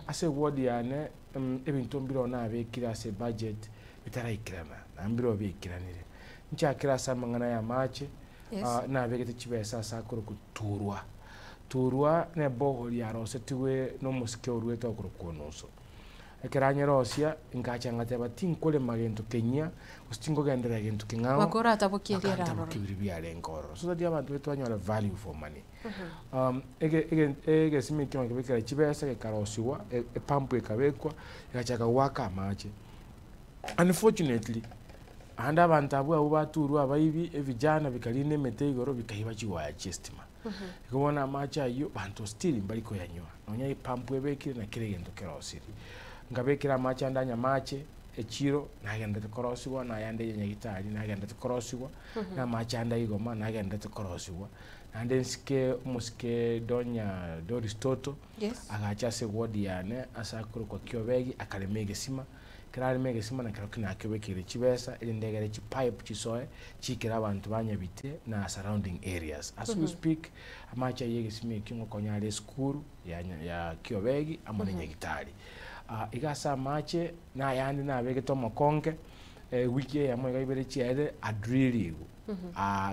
ase ward yane ebintu mbiro na abekira ase budget bitarayikirana nambiro bekiranire nchakira samangana ya mache na abegete chibesa sakuru kuturwa ne boholi yarose tiwe no musike urweto kurukonoso ekeranyerosia ingachangate batinkole magento Kenya ustingo gendera gento kingawo bakora atabukirira raro kibiribya ngoro so that abantu betwanyola value for money ege simiki makibekera chibesa kekarosiwa pampu ekabekwa ikachaka waka mache unfortunately anda abantu abo baturwa abayibi evijana bikaline metegoro bikayiba chiwaya chestima ikubona macha yo bantu still mbaliko yanywa nonya ipampu ebekire na kiregendo kerosiri ngabekira macha ndanya mache echiro nagenda tekorosiwa na yande nyagitari nagenda tekorosiwa na macha ndayigoma nagenda tekorosiwa nande musike donya Doristoto agacha se wodi yane asakuru kwa Kiobegi akalemege sima kirari mege sima na kirokina akebekire chibesa ilindegere chi pipe chisoe chikira abantu banyabite na surrounding areas as we speak amacha yege sima kingo konyale school ya Kiobegi amone nyagitari igasa mache na yandi na bege tomo konke wiki ya mo gaibere chiede adriligo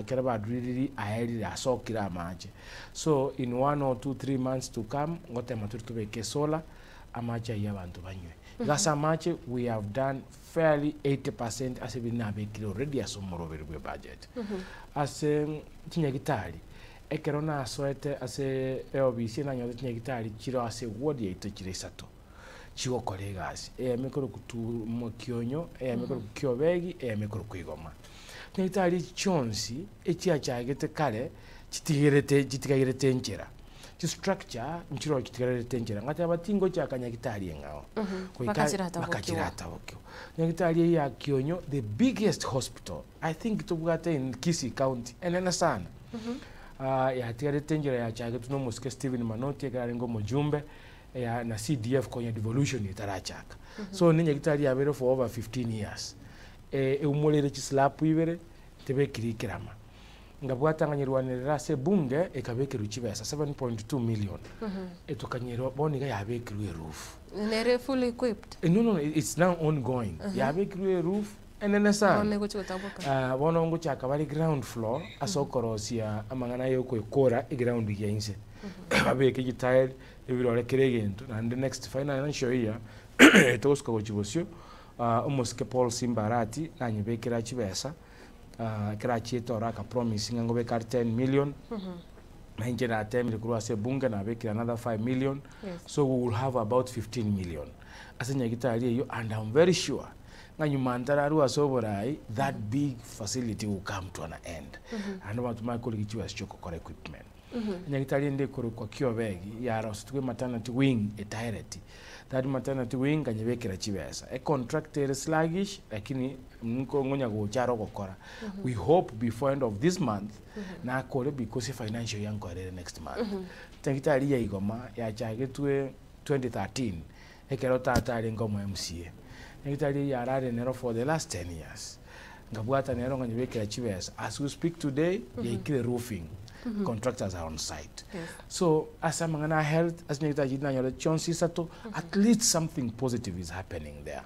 keraba adrili aeri asokira mache so in 1 or 2 3 months to come ngote maturtu beke sola amacha yabantu banywe igasa mache we have done fairly 80% as we na beke already asomoro berwe budget as tinyagitari ekerona asoete ase eobisi na nyote tinyagitari chiro ase wodi yaito chiresato chigo kolegasi mikoro kutu mokionyo mikoro Kiobegi mikoro kwigoma nitali chonsi echia chagete kale chitigirete njera chi structure nchiro chitigirete njera ngati abatingo chakanyagitali ngao bakachirata okyo nyagitali ya Kionyo the biggest hospital I think tubugate in Kisii County enena sana ya tigirete njera ya chagete no muske Steven Manoti garingo mujumbe ya na CDF kwenye devolution itarachaka so ninye kitali yabere for over 15 years umolere chislapu ibere tebe kirikirama ngabwatanganyirwanira se bunge ekabekera uchibesa 7.2 million etukanyirwa boniga yabekirwe roof nere fully equipped no it's now ongoing yabekirwe roof enene sana bono ngo chakabari ground floor asokorosia amangana yoko ekora ground yense babeke gitile ebirore kiregento and the next financial year tosko gochibosyo umuske Paul Simbarati nanyebekera chibesa kira chitora ka promising ngo be 10 million nanjera atemire kurwa se bunge na bekira another 5 million so we will have about 15 million asenya gitali yo and I'm very sure nganyumantara ruwa soborai that big facility will come to an end and want to make ligichiwa choko core equipment nyagitali ndi kwa Kiobegi yaro situwe maternity wing entirety that maternity wing kanyebekera chibesa a contractor sluggish lakini nko ngonya go charo gukora we hope before end of this month na akore because financial yanko next month nyagitali ya igoma ya chagetwe 2013 ekero tatari ngomo MCA nyagitali ya rare nero for the last 10 years ngabwata nero nganyebekera chibesa as we speak today yakire roofing contractors are on site so as amangana health as nyita jina nyole chonsi sato at least something positive is happening there